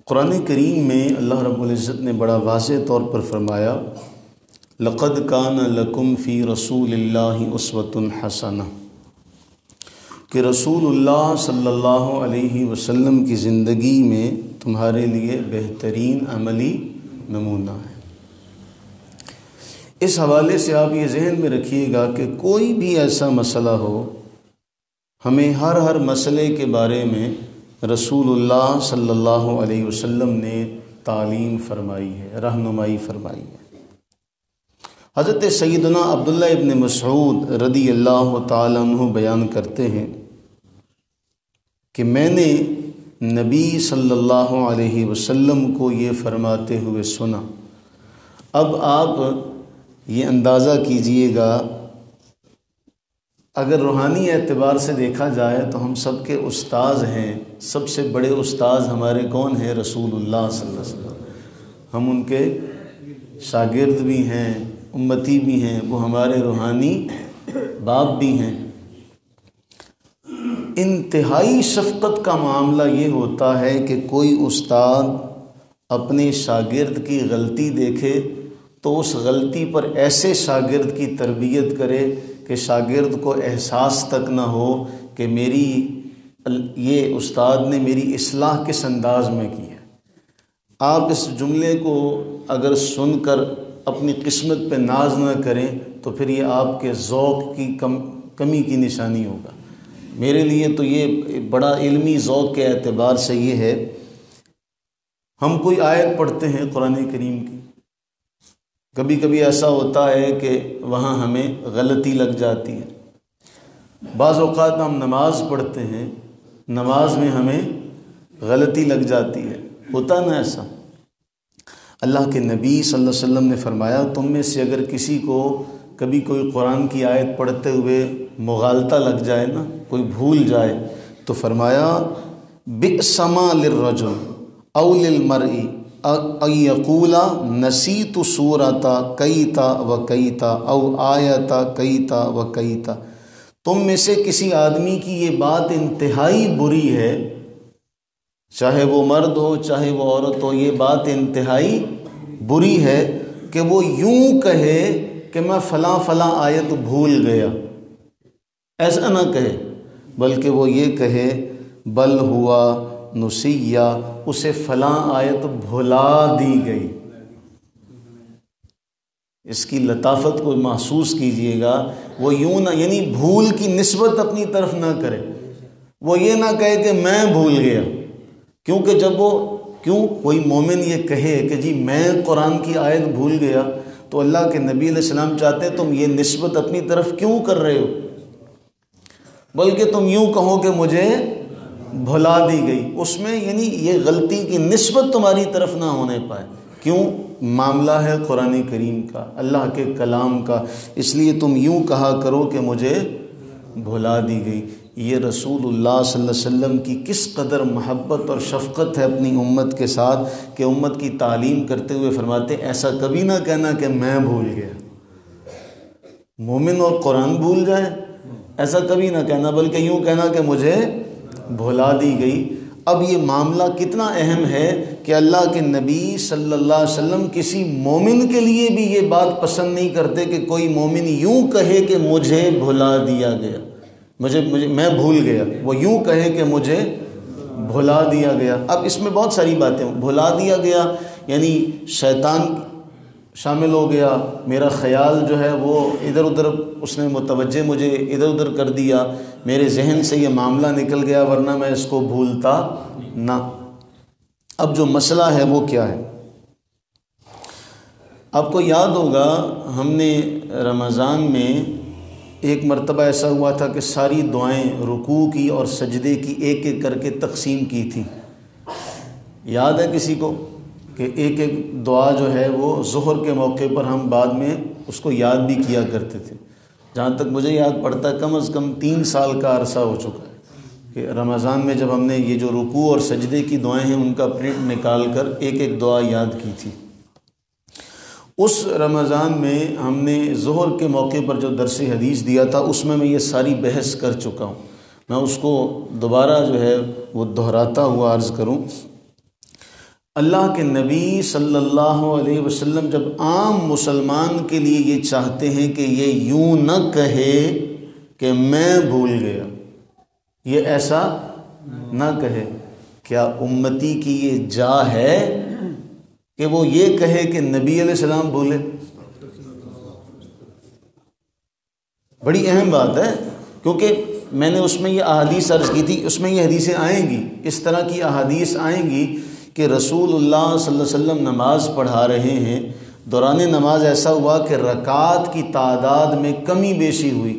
قرآن کریم میں اللہ رب العزت نے بڑا واضح طور پر فرمایا لقد کان لکم فی رسول اللہ اسوۃ حسنہ، کہ رسول اللہ صلی اللہ علیہ وسلم کی زندگی میں تمہارے لیے بہترین عملی نمونہ ہے۔ اس حوالے سے آپ یہ ذہن میں رکھیے گا کہ کوئی بھی ایسا مسئلہ ہو، ہمیں ہر مسئلے کے بارے میں رسول اللہ صلی اللہ علیہ وسلم نے تعلیم فرمائی ہے، رہنمائی فرمائی ہے۔ حضرت سیدنا عبداللہ ابن مسعود رضی اللہ تعالیٰ عنہ بیان کرتے ہیں کہ میں نے نبی صلی اللہ علیہ وسلم کو یہ فرماتے ہوئے سنا۔ اب آپ یہ اندازہ کیجئے گا، اگر روحانی اعتبار سے دیکھا جائے تو ہم سب کے استاذ ہیں، سب سے بڑے استاذ ہمارے کون ہیں؟ رسول اللہ صلی اللہ علیہ وسلم۔ ہم ان کے شاگرد بھی ہیں، امتی بھی ہیں، وہ ہمارے روحانی باپ بھی ہیں۔ انتہائی شفقت کا معاملہ یہ ہوتا ہے کہ کوئی استاد اپنے شاگرد کی غلطی دیکھے تو اس غلطی پر ایسے شاگرد کی تربیت کرے کہ شاگرد کو احساس تک نہ ہو کہ یہ استاد نے میری اصلاح کس انداز میں کی ہے۔ آپ اس جملے کو اگر سن کر اپنی قسمت پہ ناز نہ کریں تو پھر یہ آپ کے ذوق کی کمی کی نشانی ہوگا۔ میرے لیے تو یہ بڑا علمی ذوق کے اعتبار سے یہ ہے، ہم کوئی آیت پڑھتے ہیں قرآن کریم کی، کبھی کبھی ایسا ہوتا ہے کہ وہاں ہمیں غلطی لگ جاتی ہے۔ بعض اوقات ہم نماز پڑھتے ہیں، نماز میں ہمیں غلطی لگ جاتی ہے، ہوتا نا ایسا؟ اللہ کے نبی صلی اللہ علیہ وسلم نے فرمایا تم میں سے اگر کسی کو کبھی کوئی قرآن کی آیت پڑھتے ہوئے مغالطہ لگ جائے نا، کوئی بھول جائے، تو فرمایا بئس ما للرجل او للمرء ان یقول نسیت سورۃ کیتا و کیتا او آیت کیتا و کیتا۔ تم میں سے کسی آدمی کی یہ بات انتہائی بری ہے، چاہے وہ مرد ہو چاہے وہ عورت ہو، یہ بات انتہائی بری ہے کہ وہ یوں کہے کہ میں فلاں فلاں آیت بھول گیا۔ ایسا نہ کہے، بلکہ وہ یہ کہے بل ہوا نسیہ، اسے فلاں آیت بھلا دی گئی۔ اس کی لطافت کو محسوس کیجئے گا، وہ یوں نہ، یعنی بھول کی نسبت اپنی طرف نہ کرے، وہ یہ نہ کہے کہ میں بھول گیا، کیونکہ جب کوئی مومن یہ کہے کہ جی میں قرآن کی آیت بھول گیا تو اللہ کے نبی علیہ السلام چاہتے ہیں تم یہ نسبت اپنی طرف کیوں کر رہے ہو، بلکہ تم یوں کہو کہ مجھے بھلا دی گئی۔ اس میں یعنی یہ غلطی کی نسبت تمہاری طرف نہ ہونے پائے۔ کیوں؟ معاملہ ہے قرآن کریم کا، اللہ کے کلام کا، اس لیے تم یوں کہا کرو کہ مجھے بھلا دی گئی۔ یہ رسول اللہ صلی اللہ علیہ وسلم کی کس قدر محبت اور شفقت ہے اپنی امت کے ساتھ کہ امت کی تعلیم کرتے ہوئے فرماتے ایسا کبھی نہ کہنا کہ میں بھول گیا۔ مومن اور قرآن بھول جائے ایسا کبھی نہ کہنا، بلکہ یوں کہنا کہ مجھے بھلا دی گئی۔ اب یہ معاملہ کتنا اہم ہے کہ اللہ کے نبی صلی اللہ علیہ وسلم کسی مومن کے لیے بھی یہ بات پسند نہیں کرتے کہ کوئی مومن یوں کہے کہ مجھے بھلا دیا گیا، میں بھول گیا، وہ یوں کہے کہ مجھے بھلا دیا گیا۔ اب اس میں بہت ساری باتیں، بھلا دیا گیا یعنی شیطان شامل ہو گیا، میرا خیال جو ہے وہ ادھر ادھر، اس نے متوجہ مجھے ادھر ادھر کر دیا، میرے ذہن سے یہ معاملہ نکل گیا، ورنہ میں اس کو بھولتا نہ۔ اب جو مسئلہ ہے وہ کیا ہے؟ آپ کو یاد ہوگا ہم نے رمضان میں ایک مرتبہ ایسا ہوا تھا کہ ساری دعائیں رکوع کی اور سجدے کی ایک ایک کر کے تقسیم کی تھی۔ یاد ہے کسی کو کہ ایک ایک دعا جو ہے وہ ظہر کے موقع پر ہم بعد میں اس کو یاد بھی کیا کرتے تھے۔ جہاں تک مجھے یاد پڑتا ہے کم از کم 3 سال کا عرصہ ہو چکا ہے کہ رمضان میں جب ہم نے یہ جو رکوع اور سجدے کی دعائیں ہیں ان کا پرنٹ نکال کر ایک ایک دعا یاد کی تھی۔ اس رمضان میں ہم نے ظہر کے موقع پر جو درس حدیث دیا تھا اس میں یہ ساری بحث کر چکا ہوں، میں اس کو دوبارہ جو ہے وہ دہراتا ہوا عرض کروں۔ اللہ کے نبی صلی اللہ علیہ وسلم جب عام مسلمان کے لیے یہ چاہتے ہیں کہ یہ یوں نہ کہے کہ میں بھول گیا، یہ ایسا نہ کہے، کیا امتی کی یہ جا ہے کہ وہ یہ کہے کہ نبی علیہ السلام بھولے؟ بڑی اہم بات ہے، کیونکہ میں نے اس میں یہ احادیث عرض کی تھی، اس میں یہ حدیثیں آئیں گی، اس طرح کی احادیث آئیں گی کہ رسول اللہ صلی اللہ علیہ وسلم نماز پڑھا رہے ہیں، دوران نماز ایسا ہوا کہ رکعات کی تعداد میں کمی بیشی ہوئی،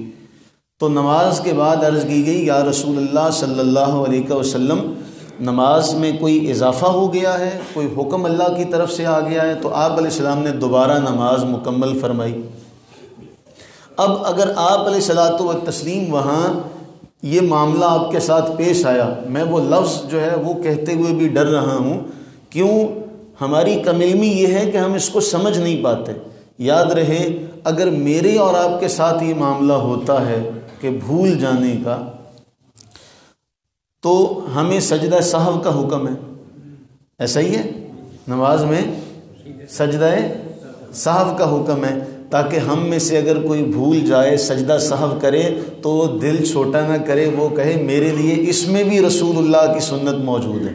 تو نماز کے بعد عرض کی گئی یا رسول اللہ صلی اللہ علیہ وسلم نماز میں کوئی اضافہ ہو گیا ہے، کوئی حکم اللہ کی طرف سے آ گیا ہے؟ تو آپ علیہ السلام نے دوبارہ نماز مکمل فرمائی۔ اب اگر آپ علیہ الصلوۃ والتسلیم وہاں یہ معاملہ آپ کے ساتھ پیش آیا، میں وہ لفظ جو ہے وہ کہتے ہوئے بھی ڈر رہا ہوں، کیوں؟ ہماری کم علمی یہ ہے کہ ہم اس کو سمجھ نہیں پاتے۔ یاد رہے اگر میرے اور آپ کے ساتھ یہ معاملہ ہوتا ہے کہ بھول جانے کا، تو ہمیں سجدہ سہو کا حکم ہے، ایسا ہی ہے، نماز میں سجدہ سہو کا حکم ہے، تاکہ ہم میں سے اگر کوئی بھول جائے سجدہ سہو کرے تو دل چھوٹا نہ کرے، وہ کہے میرے لیے اس میں بھی رسول اللہ کی سنت موجود ہے،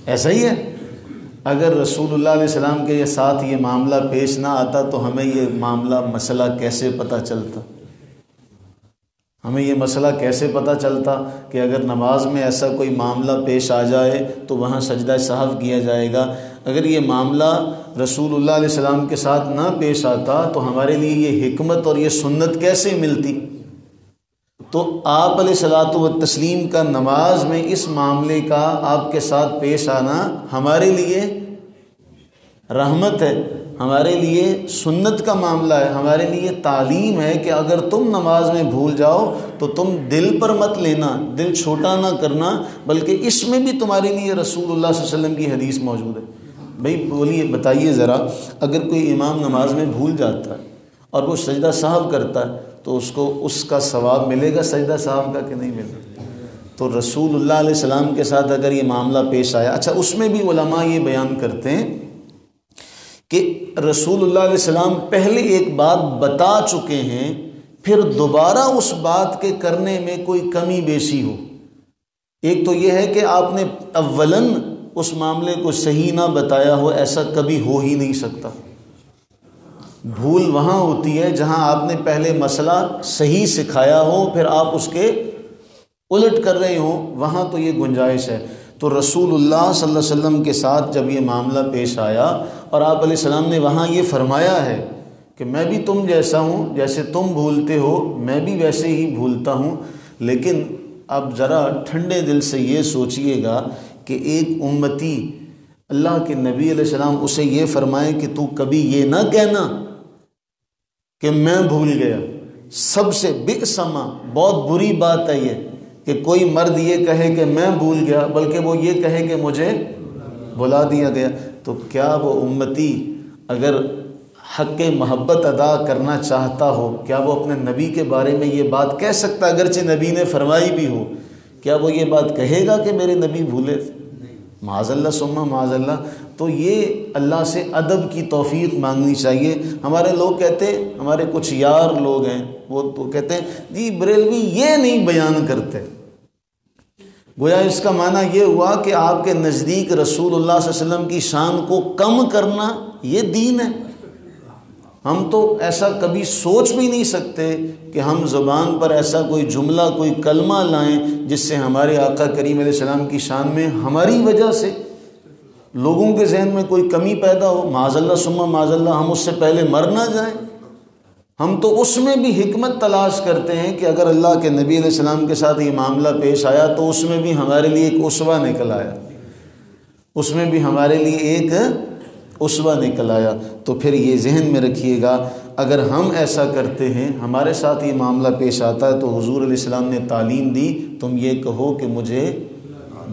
ایسا ہی ہے۔ اگر رسول اللہ علیہ السلام کے ساتھ یہ معاملہ پیش نہ آتا تو ہمیں یہ معاملہ مسئلہ کیسے پتہ چلتا؟ ہمیں یہ مسئلہ کیسے پتہ چلتا کہ اگر نماز میں ایسا کوئی معاملہ پیش آ جائے تو وہاں سجدہ سہو کیا جائے گا؟ اگر یہ معاملہ رسول اللہ علیہ السلام کے ساتھ نہ پیش آتا تو ہمارے لیے یہ حکمت اور یہ سنت کیسے ملتی؟ تو آپ علیہ الصلوۃ والتسلیم کا نماز میں اس معاملے کا آپ کے ساتھ پیش آنا ہمارے لیے رحمت ہے، ہمارے لیے سنت کا معاملہ ہے، ہمارے لیے تعلیم ہے کہ اگر تم نماز میں بھول جاؤ تو تم دل پر مت لینا، دل چھوٹا نہ کرنا، بلکہ اس میں بھی تمہارے لیے رسول اللہ صلی اللہ علیہ وسلم کی حدیث موجود ہے۔ بھائی بولیے، بتائیے ذرا، اگر کوئی امام نماز میں بھول جاتا ہے اور وہ سجدہ سہو کرتا ہے تو اس کو اس کا ثواب ملے گا سجدہ سہو کا کہ نہیں ملے گا؟ تو رسول اللہ علیہ السلام کے ساتھ اگر یہ معاملہ پیش آیا، اچھا اس میں بھی علماء یہ بیان کرتے ہیں کہ رسول اللہ علیہ السلام پہلے ایک بات بتا چکے ہیں، پھر دوبارہ اس بات کے کرنے میں کوئی کمی بیشی ہو۔ ایک تو یہ ہے کہ آپ نے اولاً اس معاملے کو صحیح نہ بتایا ہو، ایسا کبھی ہو ہی نہیں سکتا۔ بھول وہاں ہوتی ہے جہاں آپ نے پہلے مسئلہ صحیح سکھایا ہو، پھر آپ اس کے الٹ کر رہے ہوں، وہاں تو یہ گنجائش ہے۔ تو رسول اللہ صلی اللہ علیہ وسلم کے ساتھ جب یہ معاملہ پیش آیا اور آپ علیہ السلام نے وہاں یہ فرمایا ہے کہ میں بھی تم جیسا ہوں، جیسے تم بھولتے ہو میں بھی ویسے ہی بھولتا ہوں، لیکن اب ذرا ٹھنڈے دل سے یہ سوچئے گا کہ ایک امتی اللہ کے نبی علیہ السلام اسے یہ فرمائیں کہ تو کبھی یہ نہ کہنا کہ میں بھول گیا۔ سب سے بئس ما، بہت بری بات ہے یہ کہ کوئی مرد یہ کہے کہ میں بھول گیا، بلکہ وہ یہ کہے کہ مجھے بھلا دیا گیا۔ تو کیا وہ امتی اگر حق محبت ادا کرنا چاہتا ہو، کیا وہ اپنے نبی کے بارے میں یہ بات کہہ سکتا؟ اگرچہ نبی نے فرمائی بھی ہو، کیا وہ یہ بات کہے گا کہ میرے نبی بھولے؟ معاذ اللہ ثم معاذ اللہ۔ تو یہ اللہ سے ادب کی توفیق مانگنی چاہیے۔ ہمارے لوگ کہتے ہیں، ہمارے کچھ یار لوگ ہیں، وہ تو کہتے ہیں جی بریلوی یہ نہیں بیان کرتے، گویا اس کا معنی یہ ہوا کہ آپ کے نزدیک رسول اللہ صلی اللہ علیہ وسلم کی شان کو کم کرنا یہ دین ہے۔ ہم تو ایسا کبھی سوچ بھی نہیں سکتے کہ ہم زبان پر ایسا کوئی جملہ، کوئی کلمہ لائیں جس سے ہمارے آقا کریم علیہ السلام کی شان میں ہماری وجہ سے لوگوں کے ذہن میں کوئی کمی پیدا ہو۔ معاذ اللہ ثم معاذ اللہ، ہم اس سے پہلے مر نہ جائیں۔ ہم تو اس میں بھی حکمت تلاش کرتے ہیں کہ اگر اللہ کے نبی علیہ السلام کے ساتھ یہ معاملہ پیش آیا تو اس میں بھی ہمارے لیے ایک اسوہ نکل آیا، اس میں بھی ہمارے لیے ایک اسوہ نکل آیا۔ تو پھر یہ ذہن میں رکھیے گا، اگر ہم ایسا کرتے ہیں، ہمارے ساتھ یہ معاملہ پیش آتا ہے، تو حضور علیہ السلام نے تعلیم دی تم یہ کہو کہ مجھے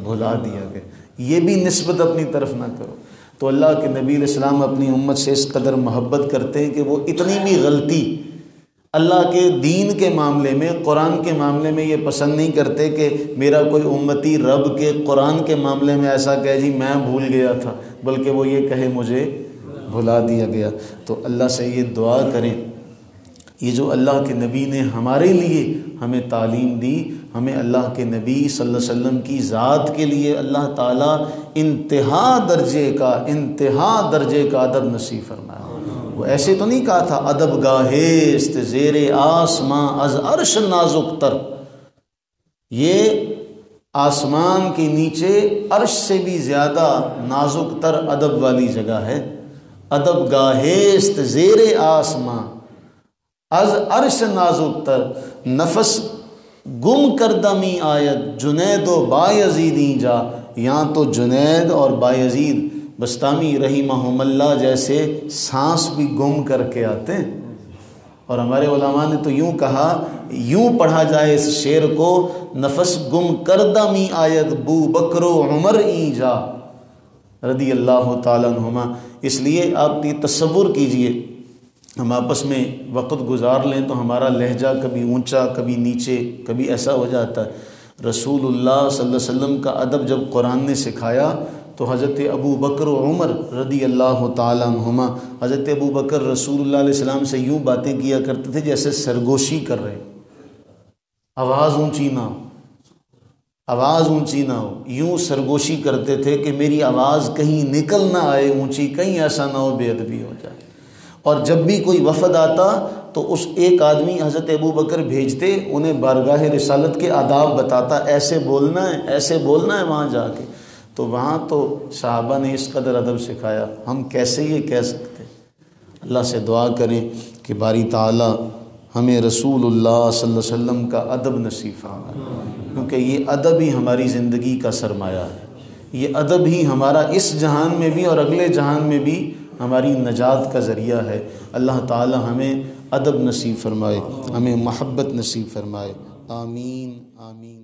بھلا دیا گیا، یہ بھی نسبت اپنی طرف نہ کرو۔ تو اللہ کے نبی علیہ السلام اپنی امت سے اس قدر محبت کرتے ہیں کہ وہ اتنی بھی غلطی اللہ کے دین کے معاملے میں، قرآن کے معاملے میں یہ پسند نہیں کرتے کہ میرا کوئی امتی رب کے قرآن کے معاملے میں ایسا کہے جی میں بھول گیا تھا، بلکہ وہ یہ کہے مجھے بھلا دیا گیا۔ تو اللہ سے یہ دعا کریں، یہ جو اللہ کے نبی نے ہمارے لیے ہمیں تعلیم دی، ہمیں اللہ کے نبی صلی اللہ علیہ وسلم کی ذات کے لیے اللہ تعالیٰ انتہا درجے کا ادب نصیب فرمایا۔ وہ ایسے تو نہیں کہا تھا ادب گاہست زیر آسماں از عرش نازک تر، یہ آسمان کے نیچے عرش سے بھی زیادہ نازک تر ادب والی جگہ ہے۔ ادب گاہست زیر آسماں از عرش نازک تر، نفس گم کردہ می آید جنید و بایزیدی جا۔ یہاں تو جنید اور بایزید بستامی رحمہم اللہ جیسے سانس بھی گم کر کے آتے ہیں، اور ہمارے علماء نے تو یوں کہا، یوں پڑھا جائے اس شعر کو، نفس گم کردہ می آید بو بکر و عمر ای جا رضی اللہ تعالیٰ عنہما۔ اس لیے آپ یہ تصور کیجئے، ہم آپس میں وقت گزار لیں تو ہمارا لہجہ کبھی اونچا کبھی نیچے کبھی ایسا ہو جاتا ہے۔ رسول اللہ صلی اللہ علیہ وسلم کا ادب جب قرآن نے سکھایا تو حضرت ابو بکر و عمر رضی اللہ تعالیٰ عنہما، حضرت ابو بکر رسول اللہ علیہ السلام سے یوں باتیں کیا کرتے تھے جیسے سرگوشی کر رہے، آواز اونچی نہ ہو، آواز اونچی نہ ہو، یوں سرگوشی کرتے تھے کہ میری آواز کہیں نکل نہ آئے اونچی، کہیں ایسا نہ ہو بے ادبی ہو جائے۔ اور جب بھی کوئی وفد آتا تو اس ایک آدمی حضرت ابو بکر بھیجتے، انہیں بارگاہ رسالت کے آداب بتاتا، ایسے بولنا ہے، ایسے بولنا ہے وہاں جا کے۔ تو وہاں تو صحابہ نے اس قدر ادب سکھایا، ہم کیسے یہ کہہ سکتے؟ اللہ سے دعا کریں کہ باری تعالی ہمیں رسول اللہ صلی اللہ علیہ وسلم کا ادب نصیب فرمائے، کیونکہ یہ ادب ہی ہماری زندگی کا سرمایہ ہے، یہ ادب ہی ہمارا اس جہان میں بھی اور اگلے جہان میں بھی ہماری نجات کا ذریعہ ہے۔ اللہ تعالی ہمیں ادب نصیب فرمائے، ہمیں محبت نصیب فرمائے، آمین آمین۔